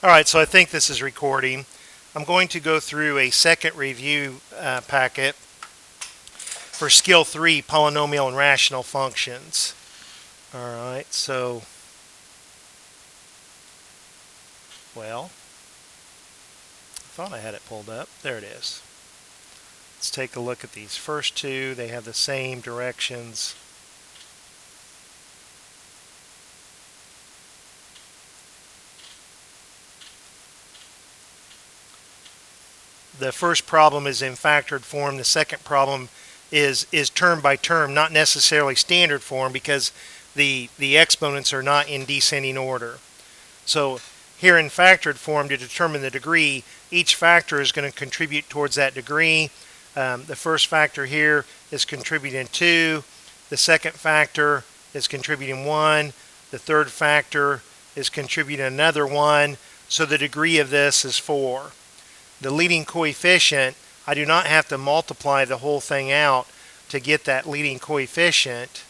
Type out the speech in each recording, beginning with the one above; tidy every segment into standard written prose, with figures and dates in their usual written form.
Alright, so I think this is recording. I'm going to go through a second review packet for Skill 3, Polynomial and Rational Functions. Alright, so, well, I thought I had it pulled up. There it is. Let's take a look at these first two. They have the same directions. The first problem is in factored form. The second problem is term by term, not necessarily standard form, because the exponents are not in descending order. So here in factored form, to determine the degree, each factor is going to contribute towards that degree. The first factor here is contributing 2. The second factor is contributing 1. The third factor is contributing another 1. So the degree of this is 4. The leading coefficient, I do not have to multiply the whole thing out to get that leading coefficient.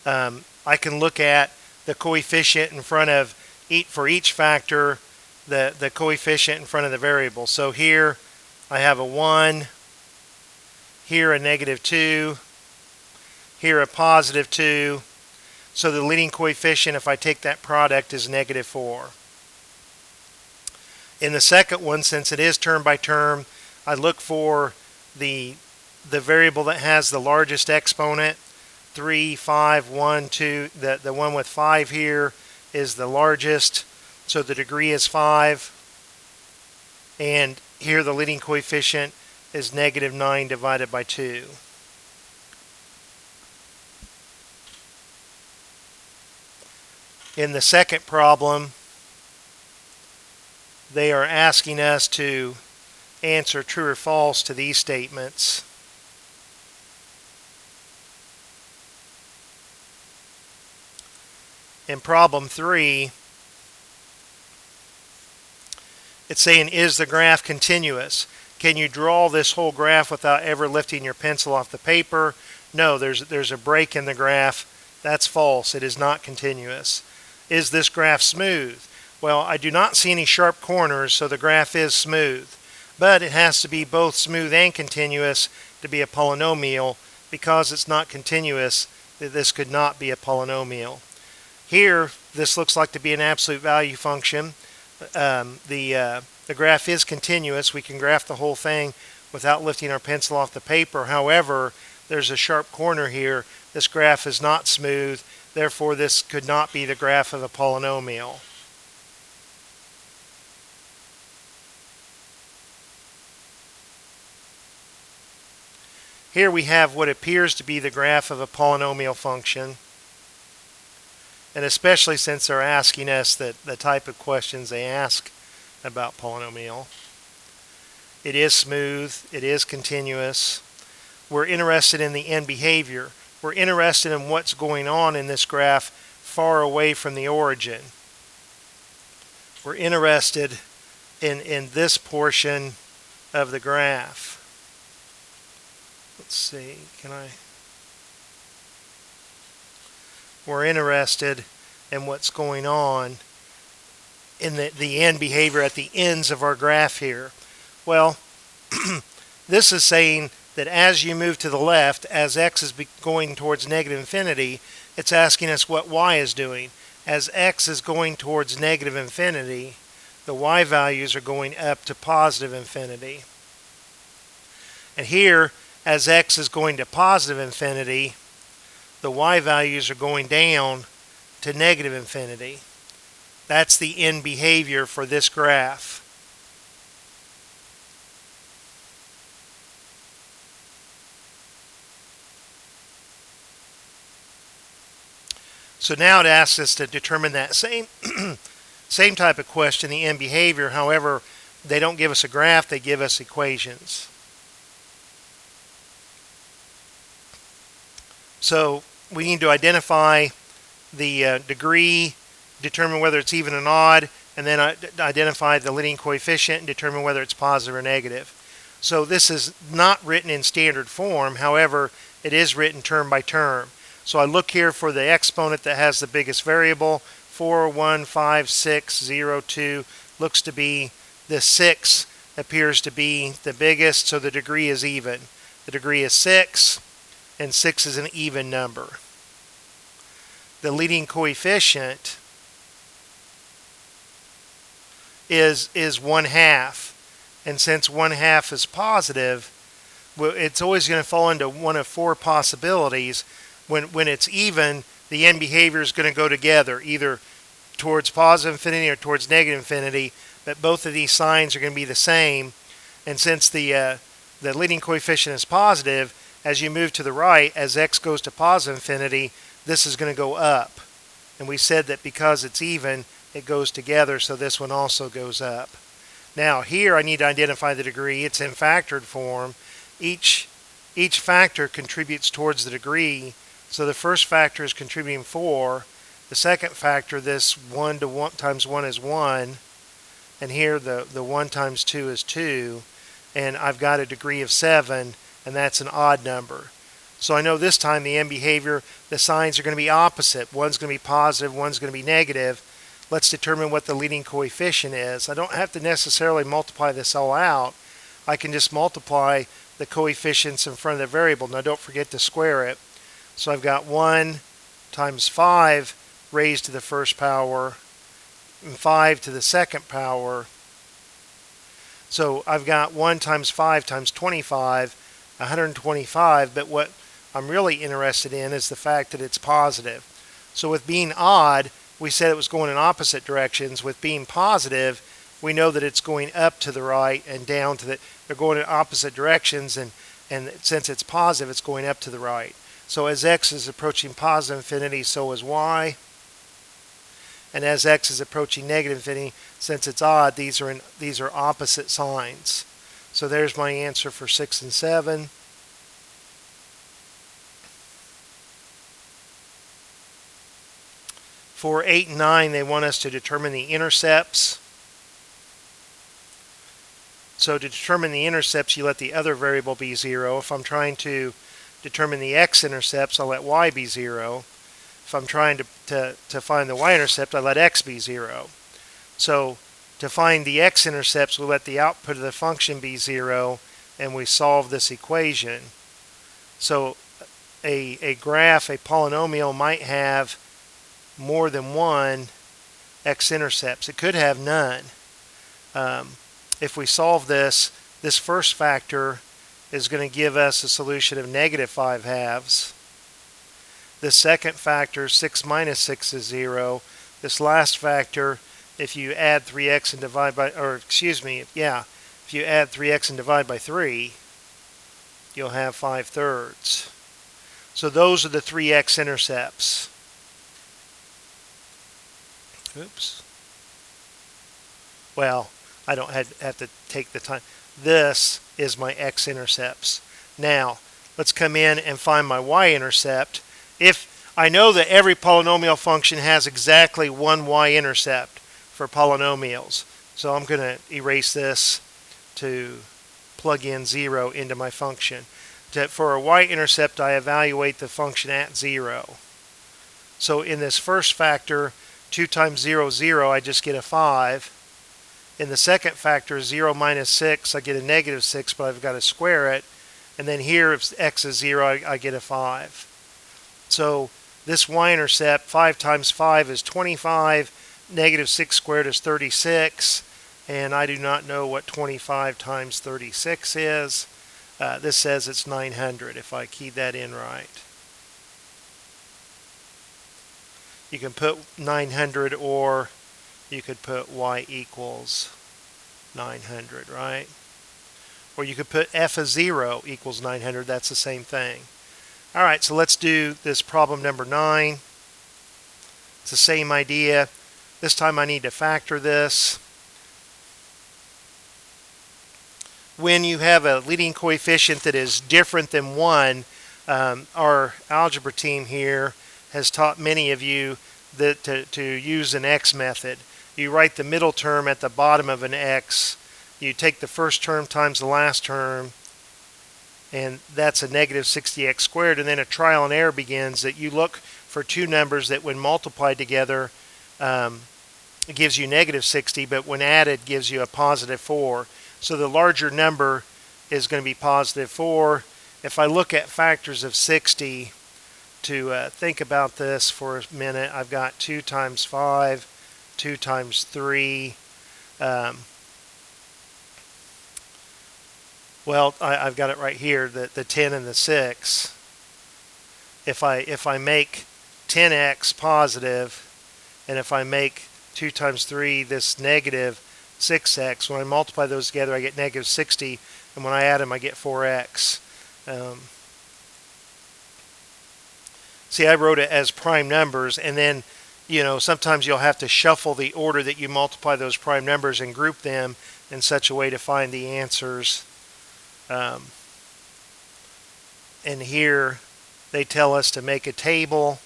I can look at the coefficient in front of for each factor, the coefficient in front of the variable. So here I have a 1, here a -2, here a +2. So the leading coefficient, if I take that product, is -4. In the second one, since it is term by term, I look for the variable that has the largest exponent. 3, 5, 1, 2. The one with 5 here is the largest, so the degree is 5. And here the leading coefficient is -9 divided by 2. In the second problem, they are asking us to answer true or false to these statements. In problem 3, it's saying, is the graph continuous? Can you draw this whole graph without ever lifting your pencil off the paper? No, there's a break in the graph. That's false. It is not continuous. Is this graph smooth? Well, I do not see any sharp corners, so the graph is smooth. But it has to be both smooth and continuous to be a polynomial. Because it's not continuous, this could not be a polynomial. Here, this looks like to be an absolute value function. The graph is continuous. We can graph the whole thing without lifting our pencil off the paper. However, there's a sharp corner here. This graph is not smooth. Therefore, this could not be the graph of a polynomial. Here we have what appears to be the graph of a polynomial function. And especially since they're asking us the type of questions they ask about polynomial. It is smooth. It is continuous. We're interested in the end behavior. We're interested in what's going on in this graph far away from the origin. We're interested in this portion of the graph. Let's see, we're interested in what's going on in the end behavior at the ends of our graph here. Well, this is saying that as you move to the left, as x is going towards -infinity, it's asking us what y is doing. As x is going towards -infinity, the y values are going up to +infinity. And here, as x is going to +infinity, the y values are going down to -infinity. That's the end behavior for this graph. So now it asks us to determine that same type of question, the end behavior. However, they don't give us a graph, they give us equations. So we need to identify the degree, determine whether it's even and odd, and then identify the leading coefficient and determine whether it's positive or negative. So this is not written in standard form. However, it is written term by term. So I look here for the exponent that has the biggest variable. 4, 1, 5, 6, 0, 2 looks to be, the 6 appears to be the biggest, so the degree is even. The degree is 6, and 6 is an even number. The leading coefficient is 1/2, and since 1/2 is positive, it's always going to fall into one of 4 possibilities. When it's even, the end behavior is going to go together, either towards positive infinity or towards negative infinity, but both of these signs are going to be the same. And since the leading coefficient is positive, as you move to the right, as x goes to positive infinity, this is going to go up. And we said that because it's even, it goes together, so this one also goes up. Now here I need to identify the degree. It's in factored form. Each factor contributes towards the degree. So the first factor is contributing 4. The second factor, this 1 times 1 is 1. And here the 1 times 2 is 2. And I've got a degree of 7, and that's an odd number. So I know this time the end behavior, the signs are going to be opposite. One's going to be positive, one's going to be negative. Let's determine what the leading coefficient is. I don't have to necessarily multiply this all out. I can just multiply the coefficients in front of the variable. Now don't forget to square it. So I've got 1 times 5 raised to the first power, and 5 to the second power. So I've got 1 times 5 times 25, 125, but what I'm really interested in is the fact that it's positive. So with being odd, we said it was going in opposite directions. With being positive, we know that it's going up to the right and down to the, they're going in opposite directions, and since it's positive, it's going up to the right. So as x is approaching positive infinity, so is y. And as x is approaching negative infinity, since it's odd, these are opposite signs. So there's my answer for 6 and 7. For 8 and 9, they want us to determine the intercepts. So to determine the intercepts, you let the other variable be 0. If I'm trying to determine the x-intercepts, I'll let y be 0. If I'm trying to find the y-intercept, I let x be 0. So to find the x-intercepts, we let the output of the function be 0, and we solve this equation. So a graph, a polynomial, might have more than one x-intercepts. It could have none. If we solve this, this first factor is going to give us a solution of negative 5/2. The second factor, 6 minus 6 is 0. This last factor, if you add 3x and divide by, if you add 3x and divide by 3, you'll have 5/3. So those are the 3 x-intercepts. Oops. Well, I don't have to take the time. This is my x-intercepts. Now, let's come in and find my y-intercept. If I know that every polynomial function has exactly one y-intercept for polynomials, so I'm going to erase this to plug in 0 into my function. For a y-intercept, I evaluate the function at 0. So in this first factor, 2 times 0, 0, I just get a 5. In the second factor, 0 minus 6, I get a negative 6, but I've got to square it. And then here, if x is 0, I get a 5. So this y-intercept, 5 times 5 is 25, negative 6 squared is 36, and I do not know what 25 times 36 is. This says it's 900, if I keyed that in right. You can put 900, or you could put y equals 900, right? Or you could put f of 0 equals 900. That's the same thing. All right, so let's do this problem number 9. It's the same idea. This time I need to factor this. When you have a leading coefficient that is different than 1, our algebra team here has taught many of you that to use an x method. You write the middle term at the bottom of an x. You take the first term times the last term, and that's a negative 60x squared, and then a trial and error begins that you look for two numbers that when multiplied together it gives you negative 60, but when added gives you a positive 4. So the larger number is going to be positive 4. If I look at factors of 60, to think about this for a minute, I've got 2 times 5, 2 times 3. Well, I've got it right here, the 10 and the 6. If I make 10x positive, and if I make 2 times 3 this negative 6x, when I multiply those together I get negative 60, and when I add them I get 4x. See, I wrote it as prime numbers, and then, sometimes you'll have to shuffle the order that you multiply those prime numbers and group them in such a way to find the answers. And here they tell us to make a table,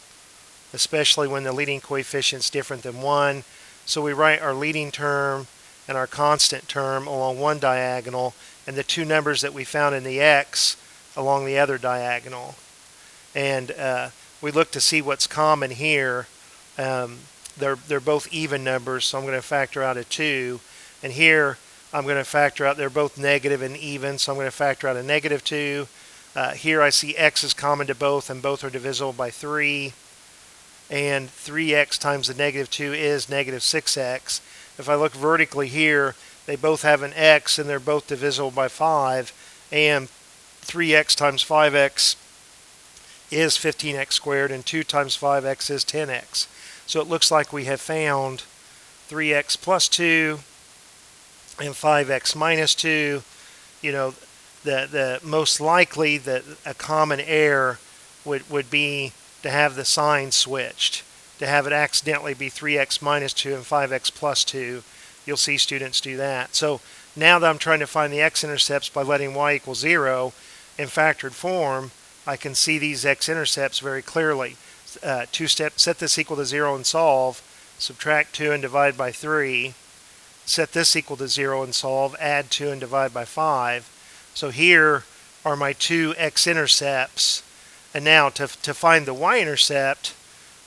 especially when the leading coefficient is different than 1. So we write our leading term and our constant term along one diagonal, and the two numbers that we found in the x along the other diagonal. And we look to see what's common here. They're both even numbers, so I'm going to factor out a 2. And here I'm going to factor out, they're both negative and even, so I'm going to factor out a negative 2. Here I see x is common to both, and both are divisible by 3. And 3x times the negative 2 is negative 6x. If I look vertically here, they both have an x, and they're both divisible by 5. And 3x times 5x is 15x squared, and 2 times 5x is 10x. So it looks like we have found 3x plus 2 and 5x minus 2. The most likely that a common error would be to have the sign switched, to have it accidentally be 3x minus 2 and 5x plus 2. You'll see students do that. So now that I'm trying to find the x-intercepts by letting y equal 0 in factored form, I can see these x-intercepts very clearly. Two-step, set this equal to 0 and solve, subtract 2 and divide by 3. Set this equal to 0 and solve, add 2 and divide by 5. So here are my two x-intercepts. And now to find the y-intercept,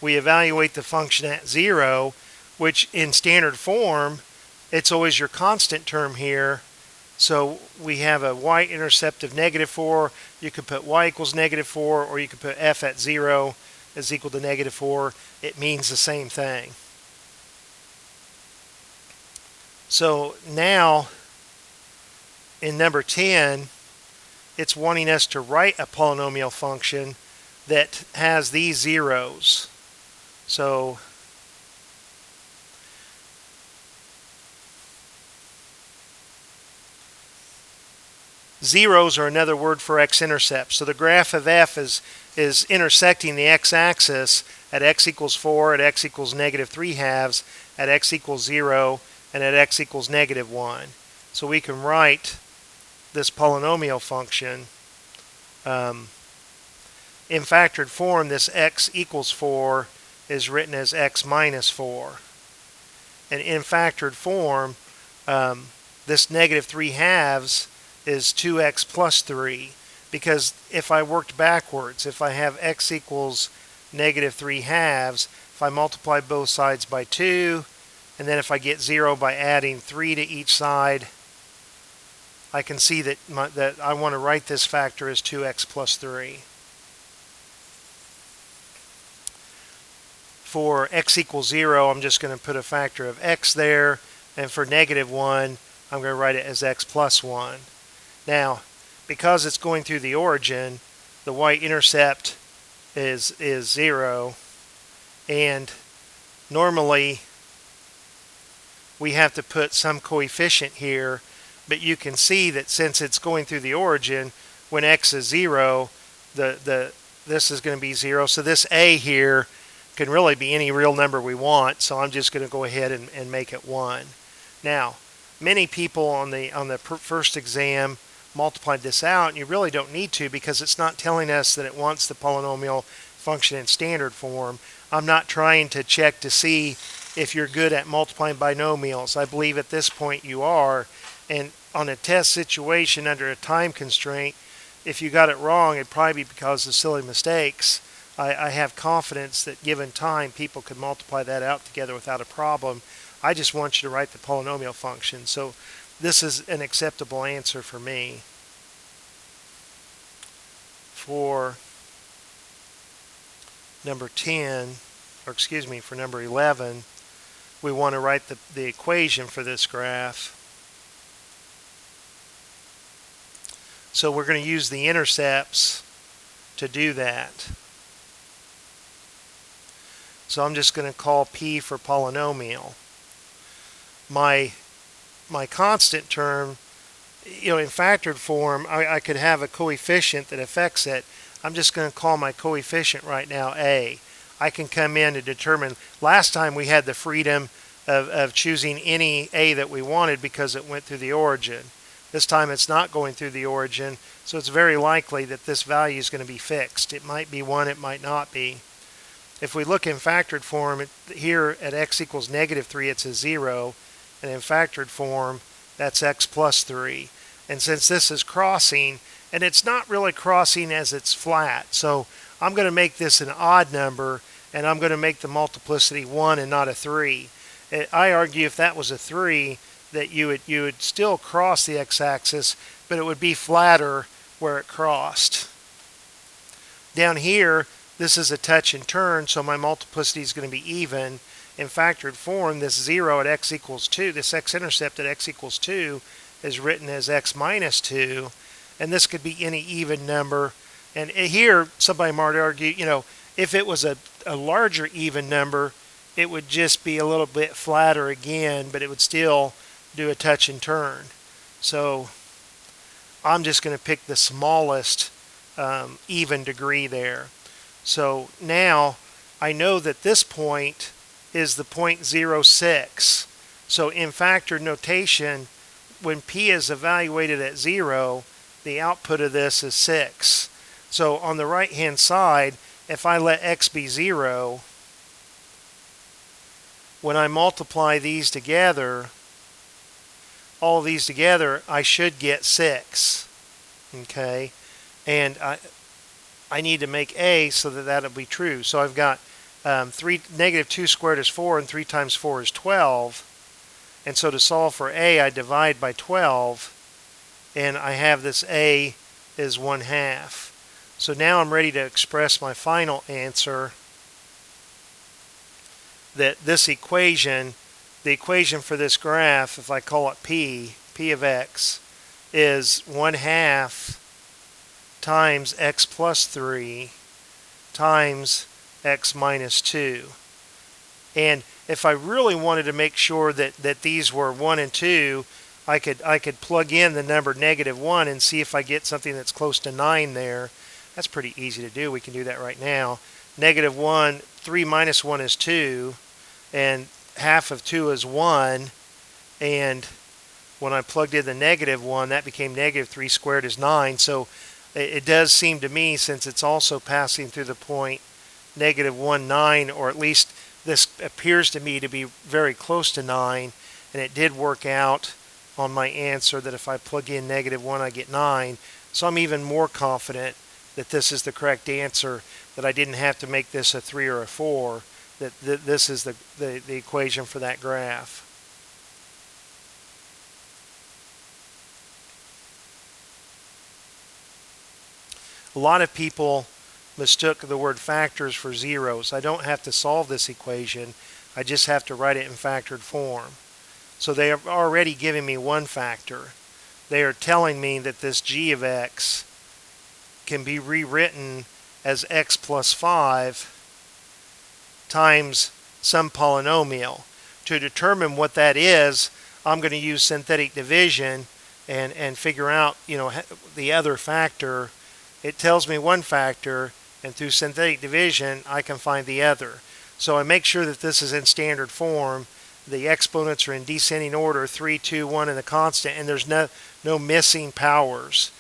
we evaluate the function at 0, which in standard form, it's always your constant term here. So we have a y-intercept of negative 4. You could put y equals negative 4, or you could put f at 0 is equal to negative 4. It means the same thing. So now, in number 10, it's wanting us to write a polynomial function that has these zeros. So zeros are another word for x-intercept. So the graph of f is intersecting the x-axis at x equals 4, at x equals negative 3 halves, at x equals 0, and at x equals negative 1. So we can write this polynomial function. In factored form, this x equals 4 is written as x minus 4. And in factored form, this negative 3 halves is 2x plus 3. Because if I worked backwards, if I have x equals negative 3 halves, if I multiply both sides by 2, and then if I get 0 by adding 3 to each side, I can see that I want to write this factor as 2x plus 3. For x equals 0, I'm just going to put a factor of x there, and for negative 1, I'm going to write it as x plus 1. Now, because it's going through the origin, the y-intercept is 0, and normally we have to put some coefficient here, but you can see that since it's going through the origin, when x is 0, this is going to be 0. So this a here can really be any real number we want, so I'm just going to go ahead and make it 1. Now, many people on the first exam multiplied this out, and you really don't need to because it's not telling us that it wants the polynomial function in standard form. I'm not trying to check to see if you're good at multiplying binomials. I believe at this point you are, and on a test situation under a time constraint, if you got it wrong, it'd probably be because of silly mistakes. I have confidence that given time, people could multiply that out together without a problem. I just want you to write the polynomial function. So this is an acceptable answer for me. For number 10, or excuse me, for number 11, we want to write the equation for this graph. So we're going to use the intercepts to do that. So I'm just going to call P for polynomial. My constant term, in factored form, I could have a coefficient that affects it. I'm just going to call my coefficient right now A. I can come in and determine. Last time we had the freedom of choosing any A that we wanted because it went through the origin. This time it's not going through the origin, so it's very likely that this value is going to be fixed. It might be 1, it might not be. If we look in factored form, here at x equals -3, it's a 0. And in factored form, that's x plus 3. And since this is crossing, and it's not really crossing as it's flat, so I'm going to make this an odd number, and I'm going to make the multiplicity 1 and not a 3. I argue if that was a 3, that you would still cross the x-axis, but it would be flatter where it crossed. Down here, this is a touch and turn, so my multiplicity is going to be even. In factored form, this 0 at x equals 2, this x-intercept at x equals 2 is written as x minus 2, and this could be any even number. And here, somebody might argue, if it was a larger even number, it would just be a little bit flatter again, but it would still do a touch and turn. So I'm just going to pick the smallest even degree there. So now I know that this point is the 0.06. So in factored notation, when P is evaluated at 0, the output of this is 6. So on the right hand side, if I let x be 0, when I multiply these together, all of these together, I should get 6. Okay, and I need to make A so that that'll be true. So I've got -2 squared is 4, and 3 times 4 is 12. And so to solve for A, I divide by 12, and I have this A is 1/2. So now I'm ready to express my final answer, that this equation, the equation for this graph, if I call it P of x, is 1/2 times x plus 3 times x minus 2. And if I really wanted to make sure that these were 1 and 2, I could plug in the number -1 and see if I get something that's close to 9 there. That's pretty easy to do. We can do that right now. -1, 3 minus 1 is 2, and half of 2 is 1, and when I plugged in the -1, that became -3 squared is 9. So it does seem to me, since it's also passing through the point -1, 9, or at least this appears to me to be very close to 9, and it did work out on my answer that if I plug in -1, I get 9. So I'm even more confident that this is the correct answer, that I didn't have to make this a 3 or a 4, that this is the equation for that graph. A lot of people mistook the word factors for zeros. I don't have to solve this equation. I just have to write it in factored form. So they are already giving me one factor. They are telling me that this g of x can be rewritten as x plus 5 times some polynomial. To determine what that is, I'm going to use synthetic division and figure out, the other factor. It tells me one factor, and through synthetic division, I can find the other. So I make sure that this is in standard form. The exponents are in descending order, 3, 2, 1, and the constant, and there's no missing powers.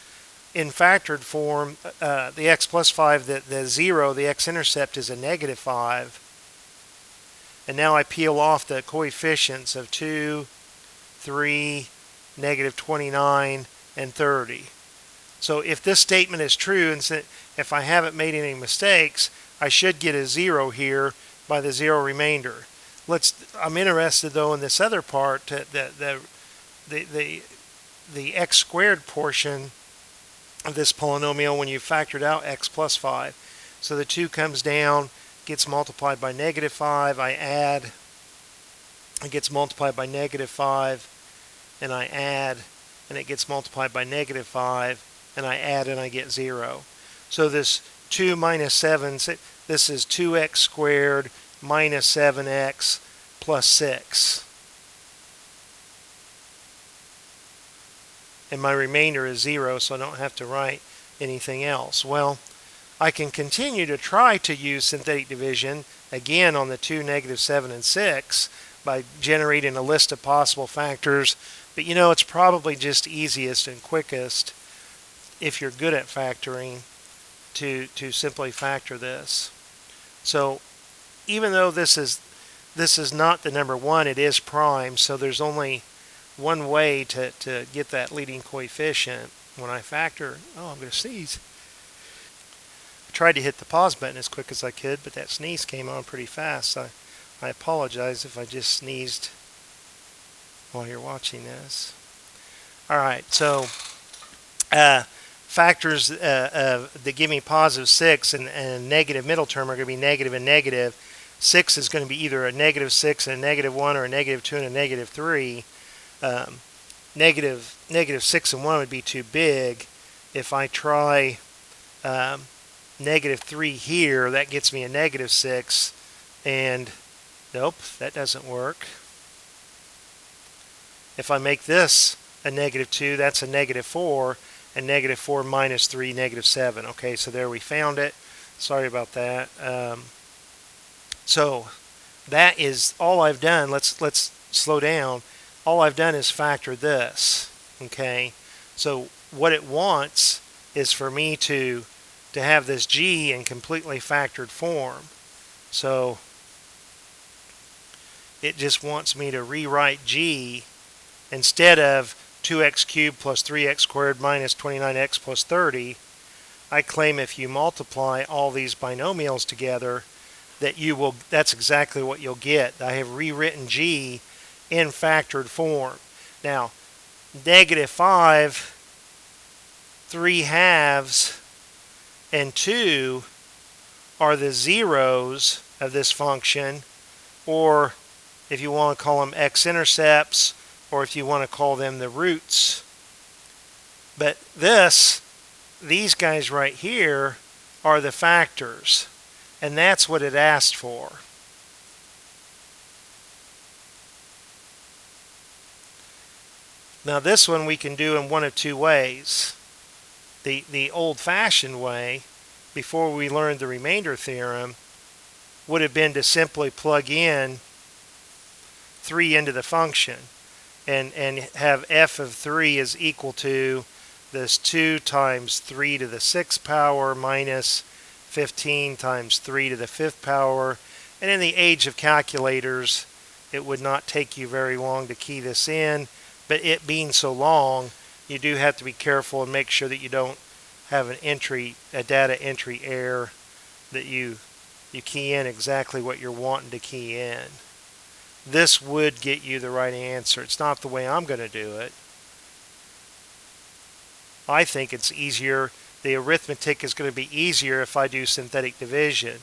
In factored form, the x plus 5, the 0, the x-intercept is a -5. And now I peel off the coefficients of 2, 3, -29, and 30. So if this statement is true, and if I haven't made any mistakes, I should get a 0 here by the 0 remainder. I'm interested though in this other part, the x squared portion of this polynomial when you factored out x plus 5. So the 2 comes down, gets multiplied by negative 5, I add, it gets multiplied by negative 5, and I add, and it gets multiplied by negative 5, and I add and I get 0. So this 2 minus 7, this is 2x squared minus 7x plus 6. And my remainder is 0, so I don't have to write anything else. Well, I can continue to try to use synthetic division, again on the 2, negative 7, and 6, by generating a list of possible factors. But you know, it's probably just easiest and quickest, if you're good at factoring, to simply factor this. So even though this is not the number 1, it is prime, so there's only one way to get that leading coefficient when I factor. Oh, I'm going to sneeze. I tried to hit the pause button as quick as I could, but that sneeze came on pretty fast. I apologize if I just sneezed while you're watching this. All right, so factors that give me positive 6 and negative middle term are going to be negative and negative. 6 is going to be either a negative 6 and a negative 1 or a negative 2 and a negative 3. Negative 6 and 1 would be too big. If I try negative 3 here, that gets me a negative 6, and nope, that doesn't work. If I make this a negative 2, that's a negative 4, and negative 4 minus 3, negative 7. Okay, so there we found it. Sorry about that. So that is all I've done. Let's slow down. All I've done is factor this. Okay, so what it wants is for me to have this g in completely factored form. So it just wants me to rewrite g instead of 2x cubed plus 3x squared minus 29x plus 30. I claim if you multiply all these binomials together, that's exactly what you'll get. I have rewritten g in factored form. Now, negative 5, 3 halves, and 2 are the zeros of this function, or if you want to call them x-intercepts, or if you want to call them the roots. But these guys right here are the factors, and that's what it asked for. Now this one we can do in one of two ways. The old-fashioned way, before we learned the remainder theorem, would have been to simply plug in 3 into the function and have f of 3 is equal to this 2 times 3 to the 6th power minus 15 times 3 to the 5th power. And in the age of calculators, it would not take you very long to key this in. But it being so long, you do have to be careful and make sure that you don't have a data entry error, that you key in exactly what you're wanting to key in. This would get you the right answer. It's not the way I'm going to do it. I think it's easier. The arithmetic is going to be easier if I do synthetic division.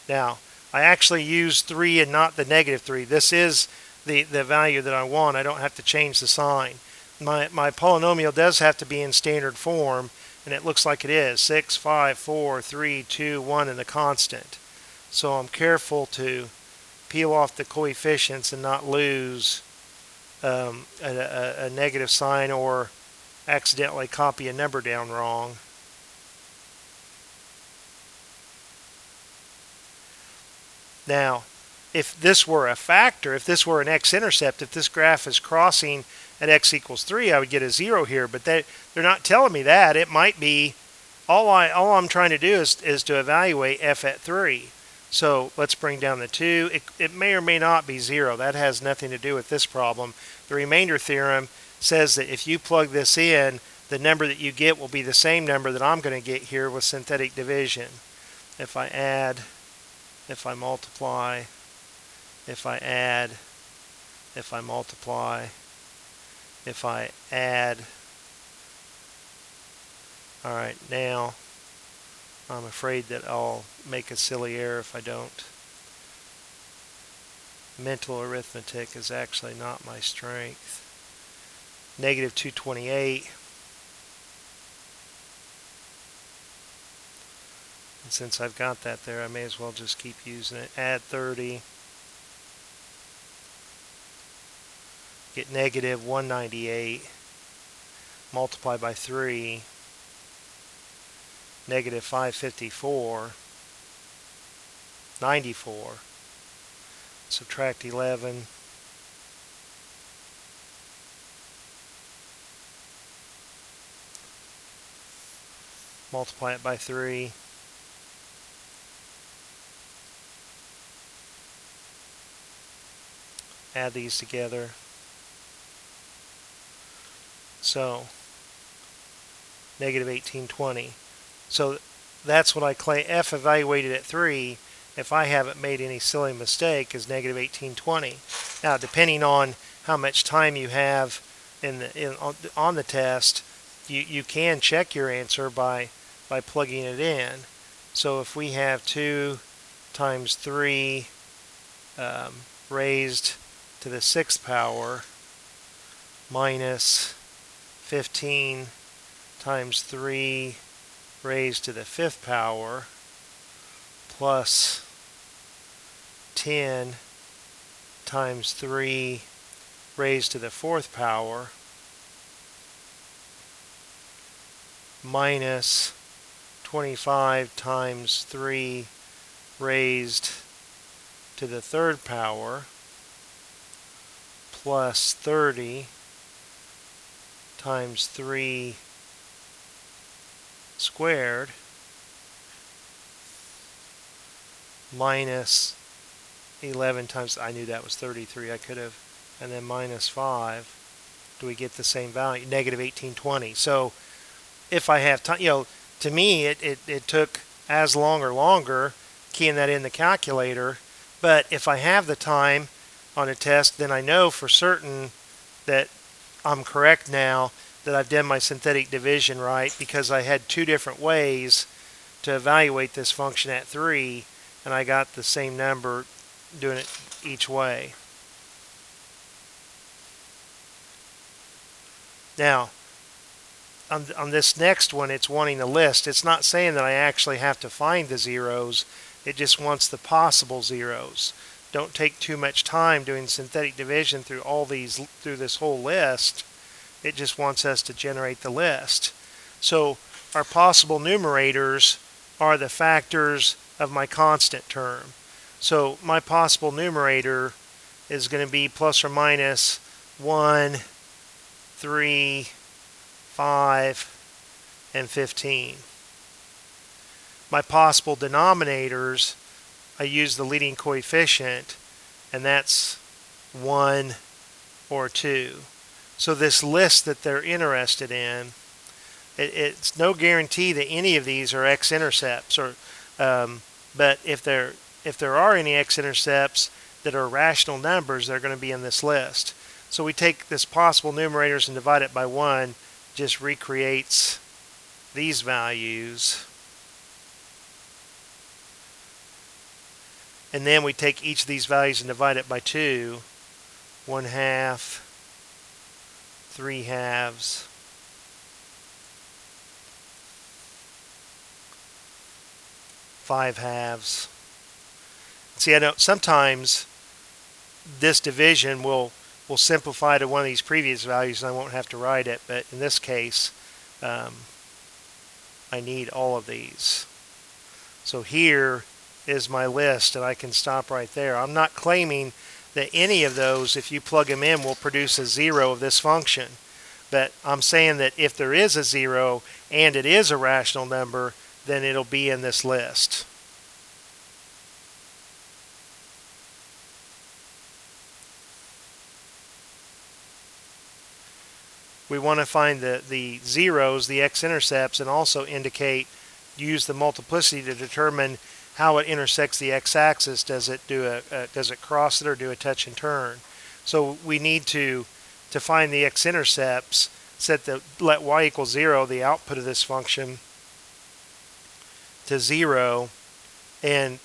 Now, I actually use 3 and not the negative 3. This is the value that I want. I don't have to change the sign. My polynomial does have to be in standard form, and it looks like it is. 6, 5, 4, 3, 2, 1, and the constant. So I'm careful to peel off the coefficients and not lose a negative sign or accidentally copy a number down wrong. Now, if this were a factor, if this were an x-intercept, if this graph is crossing at x equals 3, I would get a 0 here. But they're not telling me that. It might be, all I'm trying to do is to evaluate f at 3. So let's bring down the 2. It may or may not be 0. That has nothing to do with this problem. The remainder theorem says that if you plug this in, the number that you get will be the same number that I'm going to get here with synthetic division. If I add if I multiply, if I add, if I multiply, if I add. Alright, now I'm afraid that I'll make a silly error if I don't. Mental arithmetic is actually not my strength. Negative 228. And since I've got that there, I may as well just keep using it. Add 30. Get negative 198. Multiply by 3. Negative 554. 94. Subtract 11. Multiply it by 3. Add these together. So, negative 1820. So that's what I claim. F evaluated at 3, if I haven't made any silly mistake, is negative 1820. Now, depending on how much time you have on the test, you can check your answer by plugging it in. So if we have 2 times 3 raised to the 6th power minus 15 times 3 raised to the 5th power plus 10 times 3 raised to the 4th power minus 25 times 3 raised to the 3rd power plus 30 times 3 squared minus 11 times, I knew that was 33, I could have, and then minus 5. Do we get the same value? Negative 1820. So if I have time, to me it took as long or longer keying that in the calculator, but if I have the time on a test, then I know for certain that I'm correct now, that I've done my synthetic division right, because I had 2 different ways to evaluate this function at 3, and I got the same number doing it each way. Now, on this next one, it's wanting a list. It's not saying that I actually have to find the zeros. It just wants the possible zeros. Don't take too much time doing synthetic division through this whole list. It just wants us to generate the list. So our possible numerators are the factors of my constant term. So my possible numerator is going to be plus or minus 1, 3, 5, and 15. My possible denominators, I use the leading coefficient, and that's 1 or 2. So this list that they're interested in, it's no guarantee that any of these are x-intercepts, but if there are any x-intercepts that are rational numbers, they're going to be in this list. So we take this possible numerators and divide it by 1, just recreates these values. And then we take each of these values and divide it by 2, 1/2, 3/2, 5/2. See, I know sometimes this division will simplify to one of these previous values and I won't have to write it, but in this case I need all of these. So here is my list, and I can stop right there. I'm not claiming that any of those, if you plug them in, will produce a 0 of this function, but I'm saying that if there is a 0 and it is a rational number, then it'll be in this list. We want to find the zeros, the x-intercepts, and also use the multiplicity to determine how it intersects the x-axis. Does it does it cross it or do a touch and turn? So we need to find the x-intercepts, let y equal 0, the output of this function, to 0, and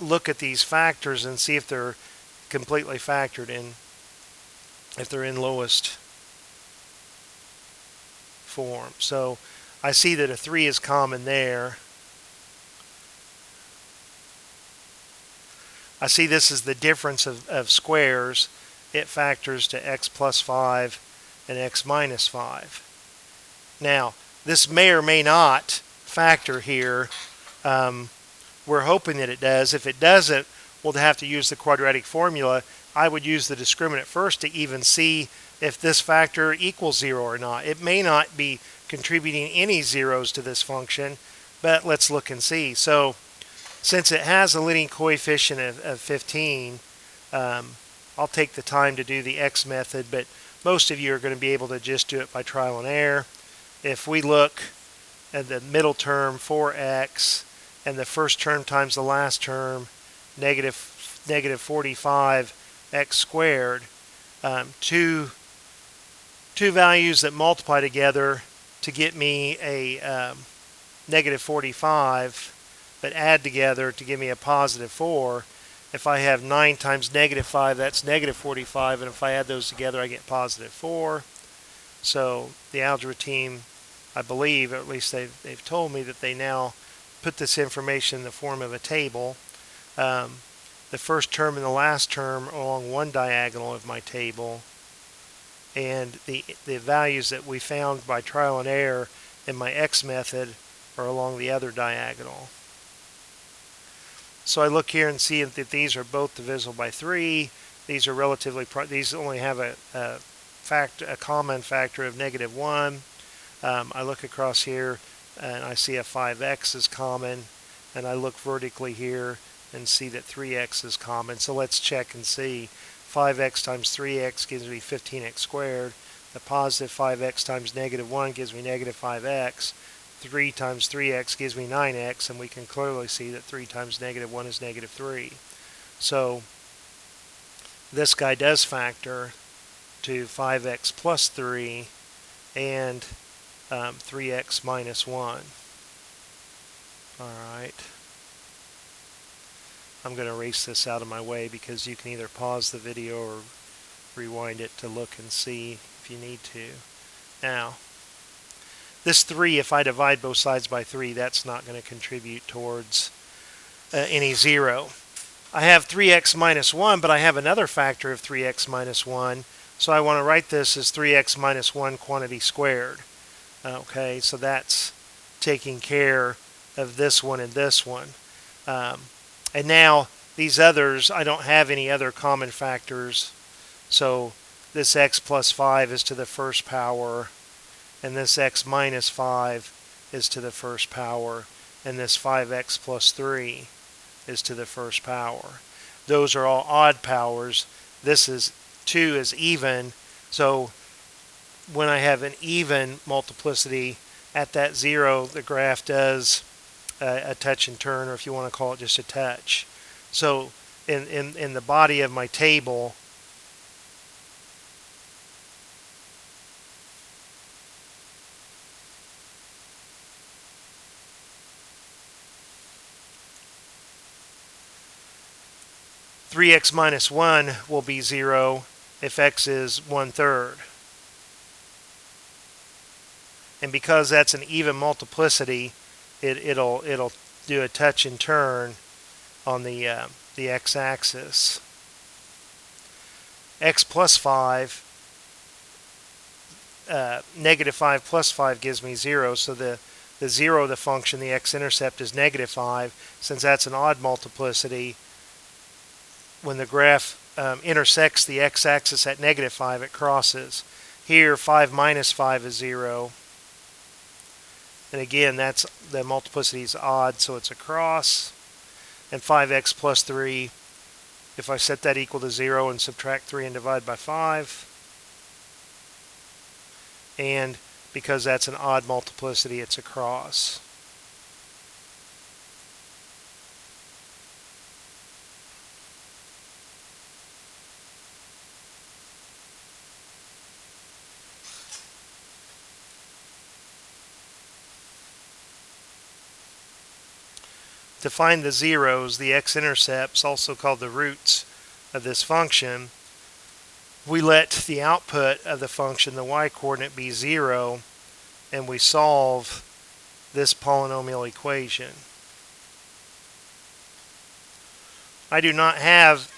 look at these factors and see if they're completely factored in, if they're in lowest form. So I see that a 3 is common there. I see this is the difference of squares. It factors to x plus 5 and x minus 5. Now, this may or may not factor here. We're hoping that it does. If it doesn't, we'll have to use the quadratic formula. I would use the discriminant first to even see if this factor equals 0 or not. It may not be contributing any zeros to this function, but let's look and see. So since it has a leading coefficient of 15, I'll take the time to do the x method, but most of you are going to be able to just do it by trial and error. If we look at the middle term, 4x, and the first term times the last term, negative 45x squared, two values that multiply together to get me a negative 45, but add together to give me a positive 4. If I have 9 times negative 5, that's negative 45, and if I add those together, I get positive 4. So the algebra team, I believe, or at least they've told me that they now put this information in the form of a table. The first term and the last term along one diagonal of my table, and the values that we found by trial and error in my x method are along the other diagonal. So I look here and see that these are both divisible by 3. These are these only have a common factor of negative 1. I look across here and I see a 5x is common, and I look vertically here and see that 3x is common. So let's check and see. 5x times 3x gives me 15x squared. The positive 5x times negative 1 gives me negative 5x. 3 times 3x gives me 9x, and we can clearly see that 3 times negative 1 is negative 3. So this guy does factor to 5x plus 3 and 3x minus 1. Alright. I'm going to erase this out of my way because you can either pause the video or rewind it to look and see if you need to. Now, this 3, if I divide both sides by 3, that's not going to contribute towards any 0. I have 3x minus 1, but I have another factor of 3x minus 1, so I want to write this as 3x minus 1 quantity squared. Okay, so that's taking care of this one and this one. And now these others, I don't have any other common factors, so this x plus 5 is to the first power, and this x minus 5 is to the first power, and this 5x plus 3 is to the first power. Those are all odd powers. This is 2 is even, so when I have an even multiplicity at that 0, the graph does a touch and turn, or if you want to call it just a touch. So in the body of my table, three x minus 1 will be 0 if x is 1/3. And because that's an even multiplicity, it'll do a touch and turn on the x-axis. X plus 5, negative 5 plus 5 gives me 0, so the 0 of the function, the x-intercept, is negative 5. Since that's an odd multiplicity, when the graph intersects the x-axis at negative 5, it crosses. Here, 5 minus 5 is 0. And again, that's the multiplicity is odd, so it's a cross. And 5x plus 3, if I set that equal to 0 and subtract 3 and divide by 5. And because that's an odd multiplicity, it's a cross. to find the zeros, the x-intercepts, also called the roots of this function, we let the output of the function, the y-coordinate, be 0, and we solve this polynomial equation. I do not have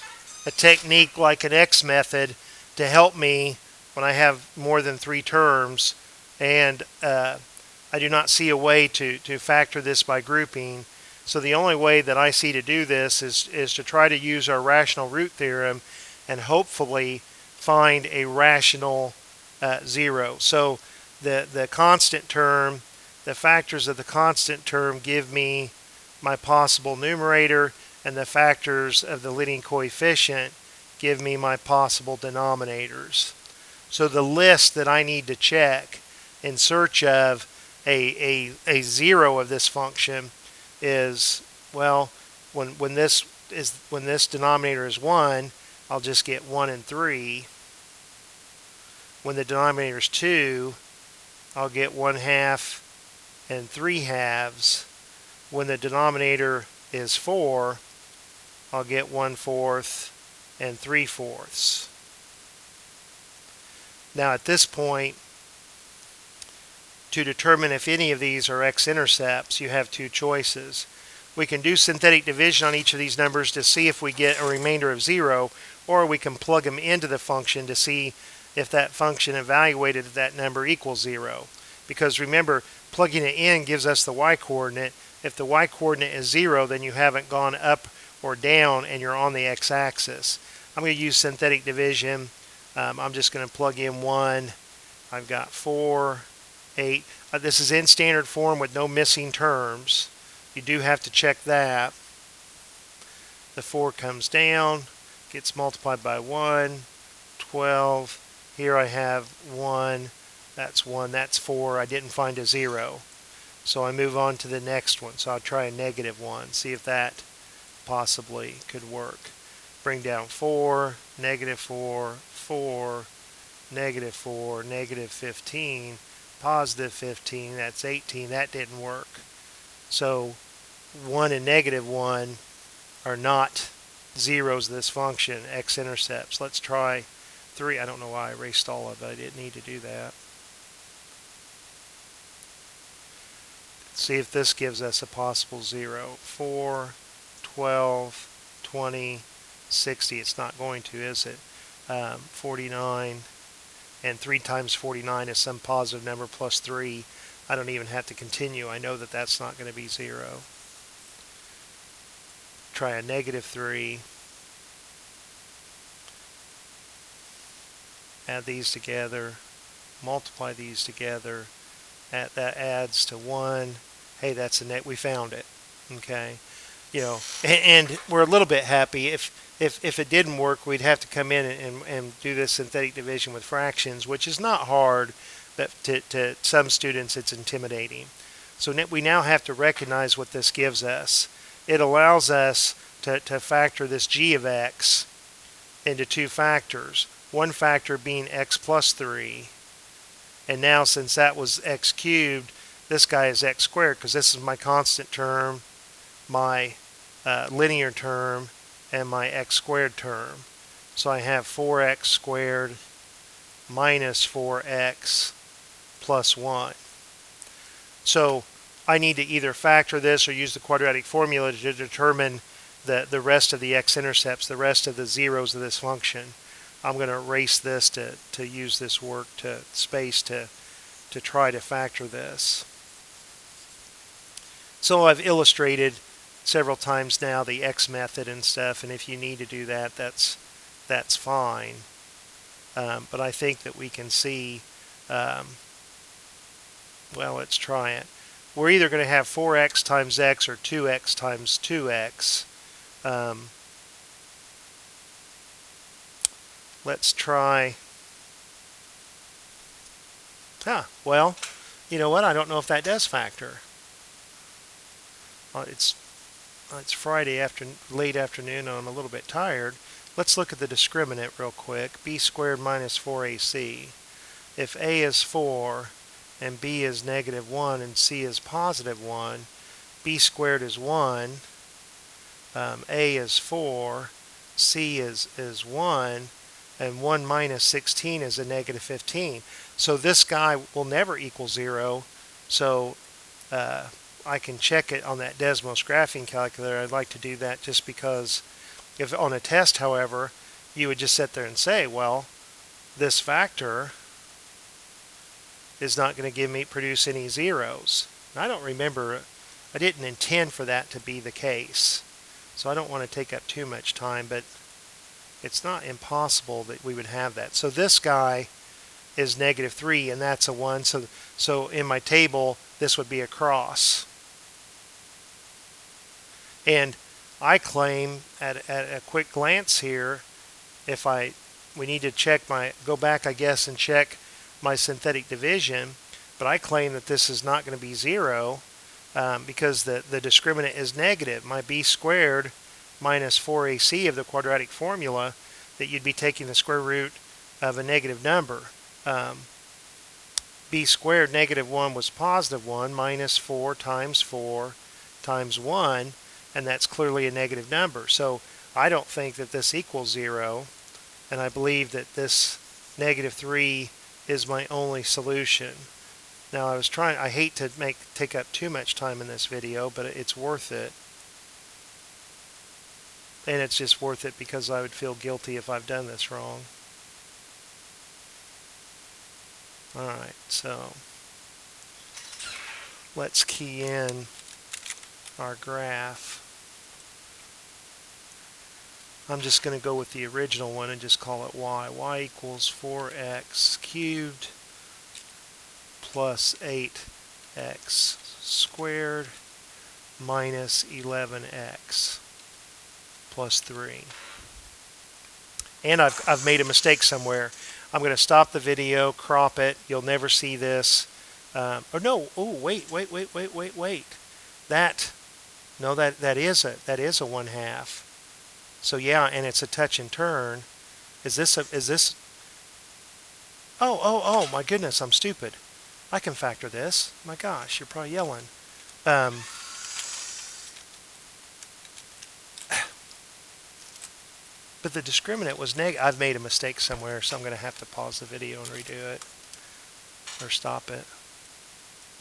a technique like an X method to help me when I have more than 3 terms, and I do not see a way to factor this by grouping. So the only way that I see to do this is to try to use our rational root theorem and hopefully find a rational 0. So the constant term, the factors of the constant term give me my possible numerator, and the factors of the leading coefficient give me my possible denominators. So the list that I need to check in search of a 0 of this function is, well, when this denominator is 1, I'll just get 1 and 3. When the denominator is 2, I'll get 1/2 and 3/2. When the denominator is 4, I'll get 1/4 and 3/4. Now at this point, to determine if any of these are x-intercepts, you have 2 choices. We can do synthetic division on each of these numbers to see if we get a remainder of 0, or we can plug them into the function to see if that function evaluated at that number equals 0. Because remember, plugging it in gives us the y-coordinate. If the y-coordinate is 0, then you haven't gone up or down and you're on the x-axis. I'm going to use synthetic division. I'm just going to plug in 1. I've got 4, 8. This is in standard form with no missing terms. You do have to check that. The 4 comes down, gets multiplied by 1, 12. Here I have 1. That's 1. That's 4. I didn't find a 0. So I move on to the next one. So I'll try a -1. See if that possibly could work. Bring down 4, -4, 4, -4, -15, +15. That's 18. That didn't work. So 1 and -1 are not zeros of this function, x-intercepts. Let's try 3. I don't know why I erased all of it. I didn't need to do that. See if this gives us a possible 0. 4, 12, 20, 60. It's not going to, is it? 49. And 3 times 49 is some positive number plus 3. I don't even have to continue. I know that that's not going to be 0. Try a -3. Add these together. Multiply these together. That adds to 1. Hey, that's a net. We found it. Okay. You know, and we're a little bit happy. If it didn't work, we'd have to come in and do this synthetic division with fractions, which is not hard, but to some students it's intimidating. So we now have to recognize what this gives us. It allows us to factor this g of x into 2 factors. One factor being x plus 3. And now since that was x cubed, this guy is x squared, because this is my constant term, my linear term, and my x squared term. So I have 4x squared minus 4x plus 1. So I need to either factor this or use the quadratic formula to determine the rest of the x-intercepts, the rest of the zeros of this function. I'm going to erase this to use this work to space to try to factor this. So I've illustrated several times now the X method and stuff, and if you need to do that, that's fine. But I think that we can see, well, let's try it. We're either going to have 4x times x or 2x times 2x. Let's try, well, you know what? I don't know if that does factor. It's Friday late afternoon, and I'm a little bit tired. Let's look at the discriminant real quick. B squared minus 4ac. If a is 4, and b is -1, and c is +1, b squared is 1, A is 4, C is 1, and 1 minus 16 is a negative 15. So this guy will never equal 0. So I can check it on that Desmos graphing calculator. I'd like to do that just because if on a test, however, you would just sit there and say, well, this factor is not going to produce any zeros. And I don't remember, I didn't intend for that to be the case. So I don't want to take up too much time, but it's not impossible that we would have that. So this guy is negative 3, and that's a 1. So in my table, this would be a cross. And I claim at a quick glance here, we need to go back, I guess, and check my synthetic division, but I claim that this is not going to be 0 because the discriminant is negative. My b squared minus 4ac of the quadratic formula, that you'd be taking the square root of a negative number. B squared negative 1 was positive 1 minus 4 times 1, and that's clearly a negative number. So I don't think that this equals 0, and I believe that this negative 3 is my only solution. Now I hate to take up too much time in this video, but it's worth it. And it's just worth it because I would feel guilty if I've done this wrong. Alright, so let's key in our graph. I'm just going to go with the original one and just call it y. Y equals 4x cubed plus 8x squared minus 11x plus 3. And I've made a mistake somewhere. I'm going to stop the video, crop it. You'll never see this. Oh no! Oh wait! That is a 1/2. So yeah, and it's a touch and turn. Is this? Oh my goodness! I'm stupid. I can factor this. My gosh, you're probably yelling. But the discriminant was I've made a mistake somewhere, so I'm going to have to pause the video and redo it. Or stop it.